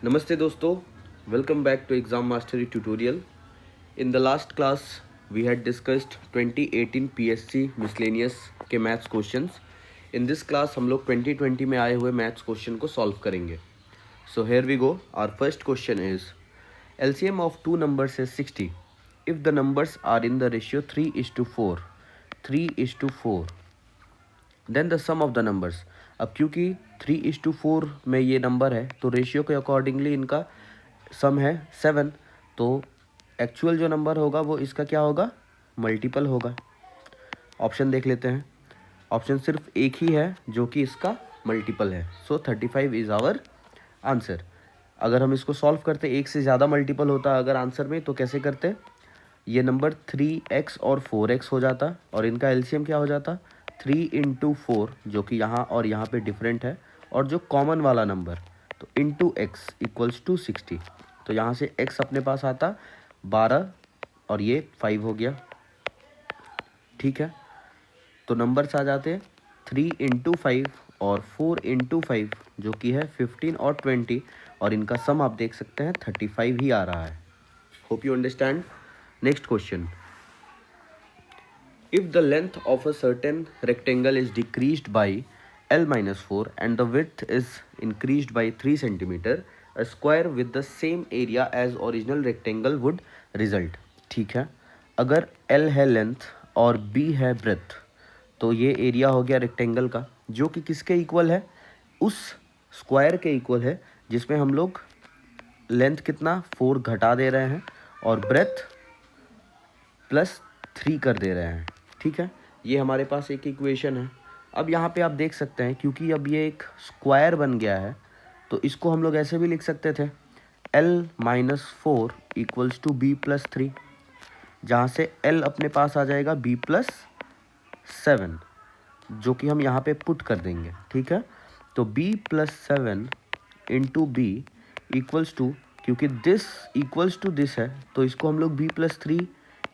Namaste dosto, welcome back to Exam Mastery tutorial. In the last class, we had discussed 2018 PSC miscellaneous के maths questions. In this class हम लोग 2020 में आए हुए maths question को solve करेंगे. So here we go. Our first question is LCM of two numbers is 60. If the numbers are in the ratio 3:4, 3:4, then the sum of the numbers. अब क्योंकि 3:4 में ये नंबर है तो रेशियो के accordingly इनका सम है 7. तो एक्चुअल जो नंबर होगा वो इसका क्या होगा, मल्टीपल होगा. ऑप्शन देख लेते हैं. ऑप्शन सिर्फ एक ही है जो कि इसका मल्टीपल है. सो 35 इज़ आवर आंसर. अगर हम इसको सॉल्व करते, एक से ज़्यादा मल्टीपल होता अगर आंसर में, तो कैसे करते, ये नंबर 3x और 4x हो जाता और इनका एलसीएम क्या हो जाता 3 × 4, जो कि यहाँ और यहाँ पे डिफरेंट है, और जो कॉमन वाला नंबर तो इंटू x इक्वल्स टू 60. तो यहाँ से x अपने पास आता 12 और ये 5 हो गया. ठीक है, तो नंबर्स आ जाते हैं 3 × 5 और 4 × 5, जो कि है 15 और 20, और इनका सम आप देख सकते हैं 35 ही आ रहा है. Hope you understand. Next question. If the length of a certain rectangle is decreased by L-4 and the width is increased by 3 cm, a square with the same area as original rectangle would result. ठीक है, अगर L है length और B है breath, तो ये area हो गया रेक्टेंगल का, जो कि किसके इक्वल है, उस स्क्वायर के इक्वल है जिसमें हम लोग लेंथ कितना 4 घटा दे रहे हैं और ब्रेथ +3 कर दे रहे हैं. ठीक है, ये हमारे पास एक इक्वेशन है. अब यहाँ पे आप देख सकते हैं, क्योंकि अब ये एक स्क्वायर बन गया है, तो इसको हम लोग ऐसे भी लिख सकते थे L-4 = B+3, जहाँ से L अपने पास आ जाएगा B+7, जो कि हम यहाँ पे पुट कर देंगे. ठीक है, तो B+7 × B = क्योंकि दिस इक्वल्स टू दिस है, तो इसको हम लोग B+3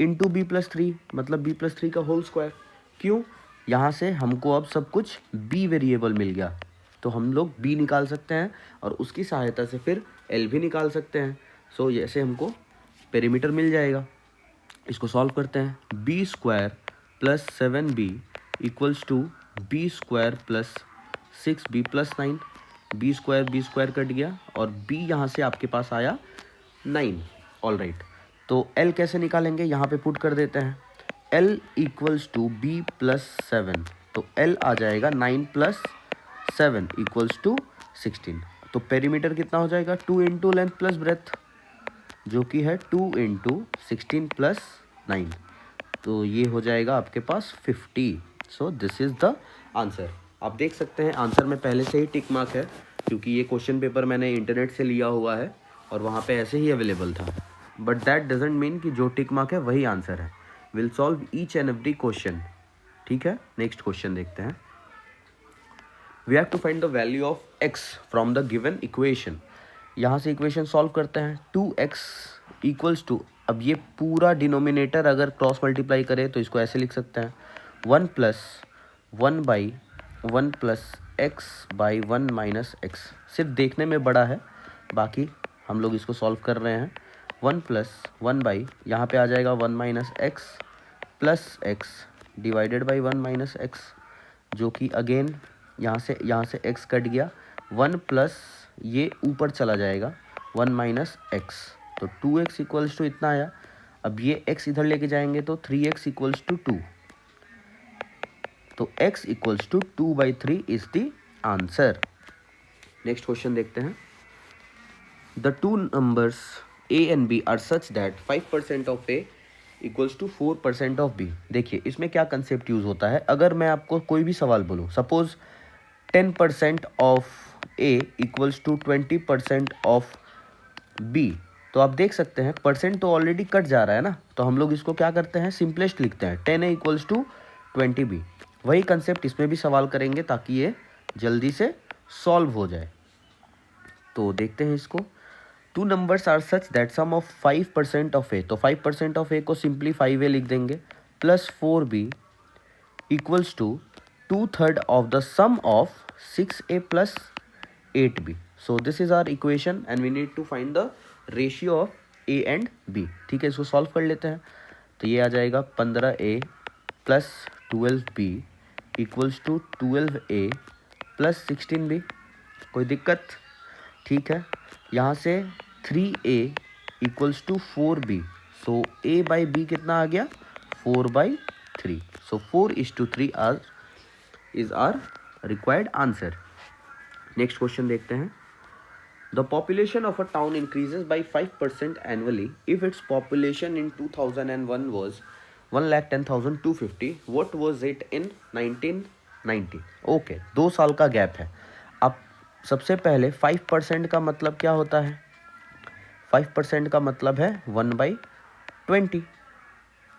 × B+3 मतलब B+3 का होल स्क्वायर. क्यों, यहाँ से हमको अब सब कुछ B वेरिएबल मिल गया, तो हम लोग B निकाल सकते हैं और उसकी सहायता से फिर L भी निकाल सकते हैं. सो ऐसे हमको पेरीमीटर मिल जाएगा. इसको सॉल्व करते हैं. B² + 7B = B² + 6B + 9. B² cut गया और B यहाँ से आपके पास आया 9. ऑल राइट, तो L कैसे निकालेंगे, यहाँ पे पुट कर देते हैं. L = B+7, तो L आ जाएगा 9 + 7 = 16. तो पेरीमीटर कितना हो जाएगा, 2 × लेंथ प्लस ब्रेथ, जो कि है 2 × 16 + 9, तो ये हो जाएगा आपके पास 50. So this is the answer. आप देख सकते हैं आंसर में पहले से ही टिक मार्क है, क्योंकि ये क्वेश्चन पेपर मैंने इंटरनेट से लिया हुआ है और वहाँ पे ऐसे ही अवेलेबल था. बट दैट डजेंट मीन कि जो टिक मार्क है वही आंसर है. Will solve each and every question. ठीक है, नेक्स्ट क्वेश्चन देखते हैं. We have to find the value of x from the given equation. यहाँ से इक्वेशन सॉल्व करते हैं. 2x = अब ये पूरा डिनोमिनेटर अगर क्रॉस मल्टीप्लाई करें तो इसको ऐसे लिख सकते हैं 1 + 1/1 + x/1 - x. सिर्फ देखने में बड़ा है, बाकी हम लोग इसको सॉल्व कर रहे हैं. 1 + 1/, यहाँ पे आ जाएगा 1 - x + x divided by 1 - x, जो कि अगेन यहाँ से x कट गया. 1 प्लस ये ऊपर चला जाएगा 1 - x, तो 2x = इतना आया. अब ये x इधर लेके जाएंगे तो 3x = 2, तो x = 2/3 is the answer. Next question देखते हैं. The two numbers a and b are such that 5% of a = 4% of b. देखिए इसमें क्या कंसेप्ट यूज़ होता है. अगर मैं आपको कोई भी सवाल बोलूँ, suppose 10% of a = 20% of b, तो आप देख सकते हैं परसेंट तो ऑलरेडी कट जा रहा है ना, तो हम लोग इसको क्या करते हैं, सिंपलेस्ट लिखते हैं 10a = 20b. वही कंसेप्ट इसमें भी सवाल करेंगे ताकि ये जल्दी से सॉल्व हो जाए. तो देखते हैं इसको. Two numbers are such that sum of 5% of a, तो 5% ऑफ ए को सिंपली 5a लिख देंगे, plus 4b = 2/3 of the sum of 6a + 8b. So this is our equation and we need to find the ratio of a and b. ठीक है, इसको solve कर लेते हैं। तो ये आ जाएगा 15A plus 12B equals to 12A plus 16B। कोई दिक्कत? ठीक है, यहाँ से 3A equals to 4B। So A by B कितना आ गया? 4/3। सो 4:3 is our required answer. Next question देखते हैं। The population of a town increases by 5% annually if its population in 2001 was 1,10,250. What was it in 1990? Okay, 2 साल का gap है। अब सबसे पहले 5% का मतलब क्या होता है? 5% का मतलब है 1/20।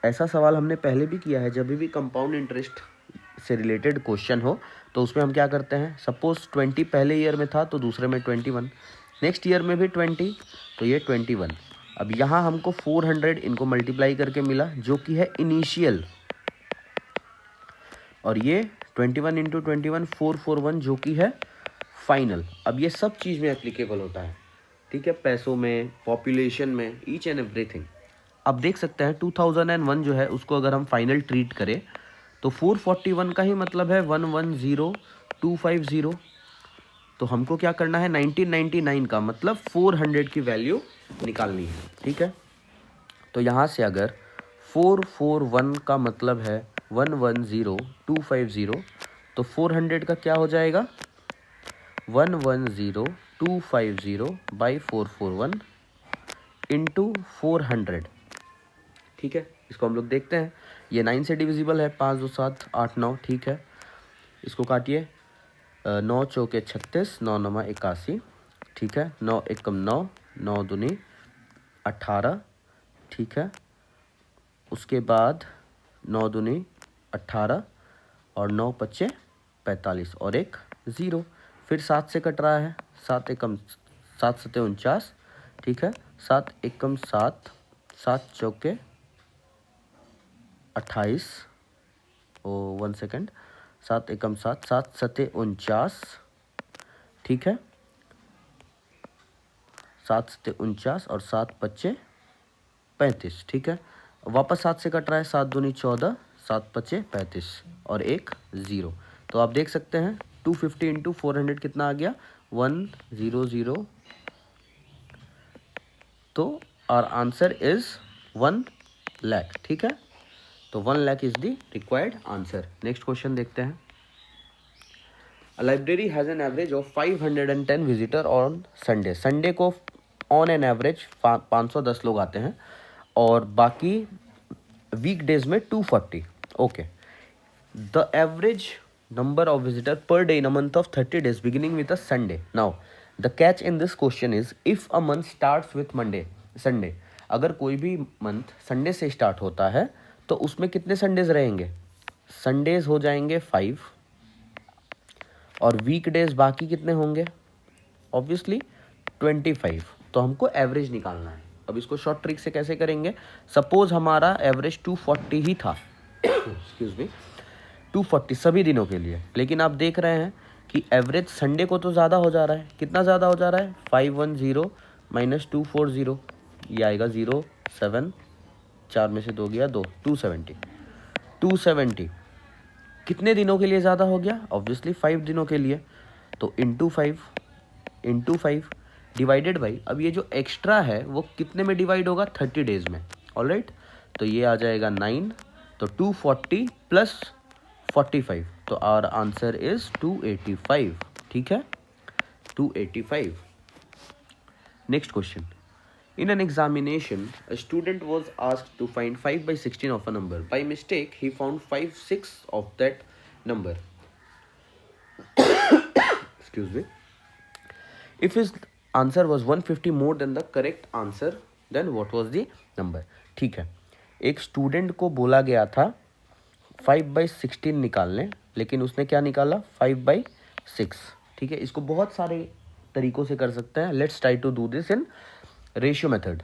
ऐसा सवाल हमने पहले भी किया है। जब भी कंपाउंड इंटरेस्ट से रिलेटेड क्वेश्चन हो तो उसमें हम क्या करते हैं, सपोज 20 पहले ईयर में था तो दूसरे में 21, नेक्स्ट ईयर में भी 20, तो ये 21। अब यहाँ हमको 400 इनको मल्टीप्लाई करके मिला जो कि है इनिशियल, और ये 21 इंटू 21 441 जो कि है फाइनल। अब ये सब चीज़ में एप्लीकेबल होता है। ठीक है, पैसों में, पॉपुलेशन में, ईच एंड एवरीथिंग। अब देख सकते हैं 2001 जो है उसको अगर हम फाइनल ट्रीट करें तो 441 का ही मतलब है 11250। तो हमको क्या करना है, 1999 का मतलब 400 की वैल्यू निकालनी है। ठीक है, तो यहाँ से अगर 441 का मतलब है 11250, तो 400 का क्या हो जाएगा, 11250 बाई 441 इंटू 400। ठीक है, इसको हम लोग देखते हैं। ये 9 से डिविजिबल है, 5 2 7 8 9। ठीक है, इसको काटिए। 9 चौके 36, 9 9 81। ठीक है, 9 एकम 9, 9 दूनी 18। ठीक है, उसके बाद 9 दूनी 18 और 9 पच्चे 45 और एक 0। फिर 7 से कट रहा है, 7 एकम 7 सते 49। ठीक है, 7 एकम 7, 7 चौके 28। ओ 1 सेकेंड, 7 एकम 7, 7 सते 49। ठीक है, 7 सते 49 और 7 पच्चे 35। ठीक है, वापस 7 से कट रहा है, 7 दूनी 14, 7 पच्चे 35 और एक 0। तो आप देख सकते हैं 250 इंटू 400 कितना आ गया, 100। तो आवर आंसर इज 1 लाख। ठीक है, तो 1 lakh is the required answer. Next question देखते हैं। A library has an average of 510 visitor on Sunday. Sunday को ऑन एन एवरेज 510 लोग आते हैं और बाकी वीकडेज में 240। Okay, the average number of visitor per day in a month of 30 days beginning with a Sunday. Now the catch in this question is if a month starts with Sunday, अगर कोई भी month Sunday से start होता है तो उसमें कितने Sundays रहेंगे, संडेज हो जाएंगे 5 और वीकडेज बाकी कितने होंगे, ऑब्वियसली 25। तो हमको एवरेज निकालना है। अब इसको शॉर्ट ट्रिक से कैसे करेंगे, सपोज हमारा एवरेज 240 ही था एक्सक्यूज मी 240 सभी दिनों के लिए, लेकिन आप देख रहे हैं कि एवरेज संडे को तो ज़्यादा हो जा रहा है। कितना ज़्यादा हो जा रहा है, 510 माइनस 240, ये आएगा 0 7, 4 में से 2 गया 2, 270 कितने दिनों के लिए ज़्यादा हो गया, ऑब्वियसली 5 दिनों के लिए। तो इंटू 5 डिवाइडेड बाई, अब ये जो एक्स्ट्रा है वो कितने में डिवाइड होगा, 30 डेज में। ऑलराइट, तो ये आ जाएगा 9, तो 240 प्लस 45, तो आवर आंसर इज 285। ठीक है, 285। Next question. In an examination, a student was asked to find 5/16 of a number. By mistake, he found 5/6 of that number. Excuse me. If his answer was 150 more than the correct answer, then what was the number? ठीक है, एक student को बोला गया था 5/16 निकालने, लेकिन उसने क्या निकाला, 5/6। ठीक है, इसको बहुत सारे तरीकों से कर सकते हैं। Let's try to do this in ratio method.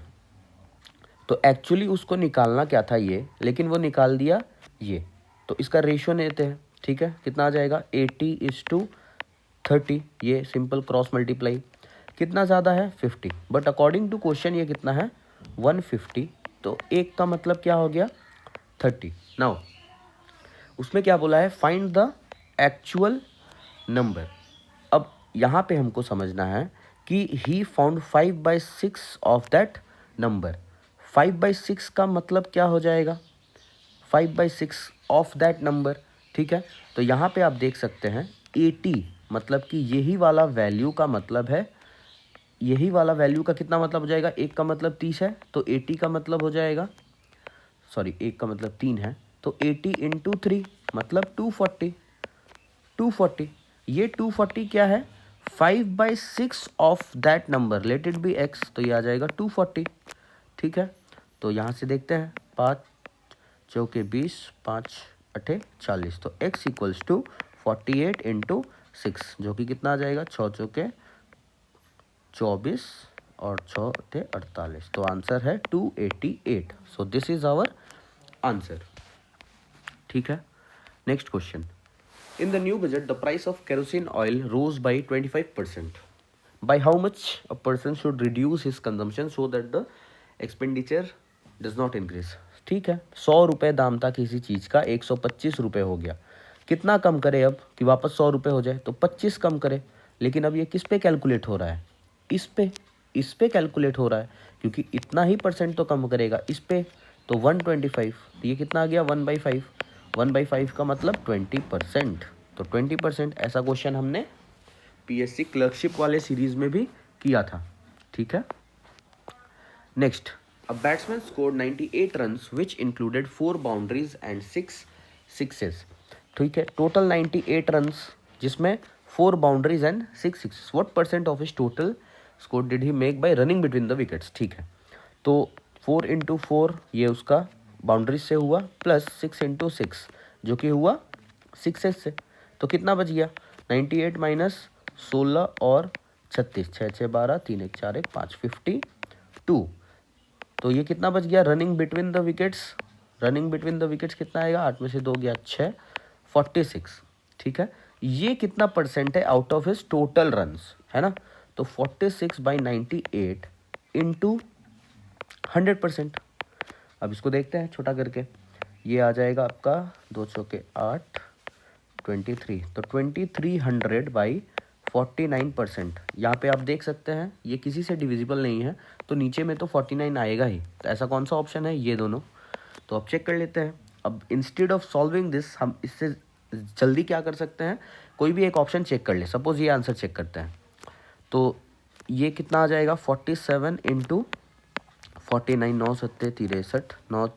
तो एक्चुअली उसको निकालना क्या था ये, लेकिन वो निकाल दिया ये, तो इसका रेशियो लेते हैं। ठीक है, कितना आ जाएगा, 80:30, ये सिंपल क्रॉस मल्टीप्लाई। कितना ज़्यादा है 50, बट अकॉर्डिंग टू क्वेश्चन ये कितना है 150, तो एक का मतलब क्या हो गया 30। नाउ उसमें क्या बोला है फाइंड द एक्चुअल नंबर। अब यहाँ पे हमको समझना है कि he found 5/6 of that number. 5/6 का मतलब क्या हो जाएगा 5/6 ऑफ दैट नंबर, ठीक है। तो यहाँ पे आप देख सकते हैं 80 मतलब कि यही वाला वैल्यू का मतलब है, यही वाला वैल्यू का कितना मतलब हो जाएगा, एक का मतलब 30 है तो 80 का मतलब हो जाएगा, सॉरी एक का मतलब 3 है तो 80 इंटू 3 मतलब 240। 240 ये 240 क्या है 5/6 of that number, let it be x, तो ये आ जाएगा 240, ठीक है। तो यहाँ से देखते हैं 5 चौके 20, 5 अठे 40, तो x इक्वल्स टू 48 इंटू 6 जो कि कितना आ जाएगा 6 चौके 24 और 6 अठे 48, तो आंसर है 288। So this is our answer, ठीक है। Next question, in the new budget the price of kerosene oil rose by 25%, by how much a person should reduce his consumption so that the expenditure does not increase। ठीक है 100 रुपये दाम था किसी चीज़ का 125 रुपये हो गया, कितना कम करे अब कि वापस 100 रुपये हो जाए, तो 25 कम करे। लेकिन अब ये किस पे कैलकुलेट हो रहा है, इस पे कैलकुलेट हो रहा है क्योंकि इतना ही परसेंट तो कम करेगा इस पे, तो 125, तो ये कितना आ गया 1/5, 1/5 का मतलब 20%, तो 20%। ऐसा क्वेश्चन हमने पीएससी क्लर्कशिप वाले सीरीज में भी किया था, ठीक है। Next, a batsman scored 98 runs which included 4 boundaries and 6 sixes, ठीक है। टोटल 98 रन्स जिसमें 4 boundaries and 6 sixes, what percent of his total score did he make bye running between the wickets, ठीक है। तो 4 इंटू 4 ये उसका बाउंड्रीज से हुआ, प्लस 6 इंटू 6 जो कि हुआ सिक्सेस से, तो कितना बच गया 98 माइनस 16 और 36, 6 6 12, 3 1 4 1 5, 52। तो ये कितना बच गया running between the wickets, running between the wickets कितना आएगा 8 में से 2 गया 6, 46, ठीक है। ये कितना परसेंट है out of his total runs, है ना, तो 46/98 इंटू 100%। अब इसको देखते हैं छोटा करके, ये आ जाएगा आपका 2 चौके 8, 23, तो 2300/49%। यहाँ पे आप देख सकते हैं ये किसी से डिविजिबल नहीं है तो नीचे में तो 49 आएगा ही, तो ऐसा कौन सा ऑप्शन है ये दोनों, तो अब चेक कर लेते हैं। अब इंस्टेड ऑफ सॉल्विंग दिस हम इससे जल्दी क्या कर सकते हैं, कोई भी एक ऑप्शन चेक कर ले, सपोज ये आंसर चेक करते हैं, तो ये कितना आ जाएगा 47 इंटू 49, 9 सत्ते 63, 9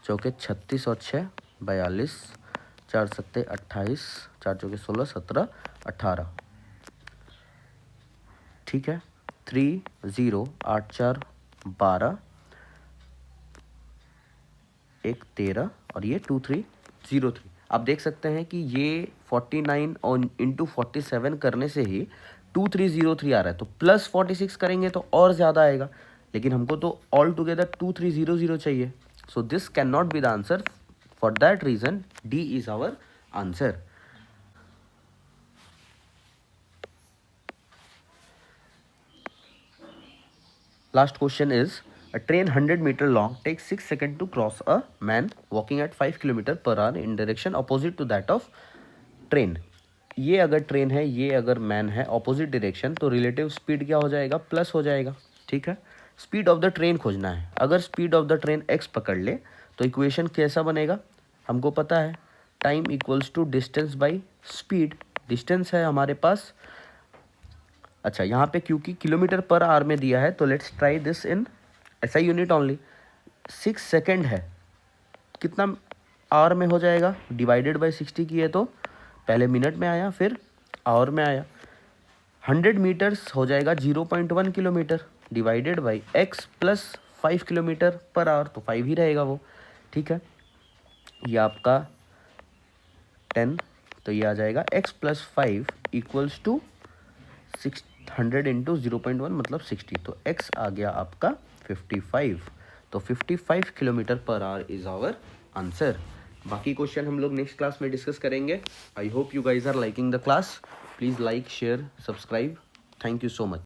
चौके 36 और 6 42, 4 सत्ते 28, 4 चौके 16, 17, 18, ठीक है। 3 0 8 4 12, 1 13 और ये 2 3 0 3। आप देख सकते हैं कि ये 49 और इंटू 47 करने से ही 2303 आ रहा है, तो प्लस 46 करेंगे तो और ज़्यादा आएगा, लेकिन हमको तो ऑल टुगेदर 2300 चाहिए। So this can not be the answer, for that reason D is our answer. Last question is, a train 100 meter long takes 6 seconds to cross a man walking at 5 km per hour in direction opposite to that of train। ये अगर train है, ये अगर man है, opposite direction, तो relative speed क्या हो जाएगा प्लस हो जाएगा, ठीक है। स्पीड ऑफ द ट्रेन खोजना है, अगर speed of the train x पकड़ ले तो इक्वेशन कैसा बनेगा, हमको पता है time equals to distance by speed, distance है हमारे पास। अच्छा यहाँ पे क्योंकि किलोमीटर पर आवर में दिया है तो लेट्स ट्राई दिस इन ऐसा यूनिट ओनली। 6 सेकेंड है, कितना आवर में हो जाएगा, डिवाइडेड बाई 60 किए तो पहले मिनट में आया फिर आवर में आया, 100 मीटर्स हो जाएगा 0.1 kilometre, divided by x plus 5 kilometre per our, तो 5 ही रहेगा वो, ठीक है। ये आपका 10, तो ये आ जाएगा x plus 5 equals to 600 into 0.1 मतलब 60, तो x आ गया आपका 55, तो 55 kilometre per hour is our answer. बाकी क्वेश्चन हम लोग नेक्स्ट क्लास में डिस्कस करेंगे। I hope you guys are liking the class, please like share subscribe, thank you so much.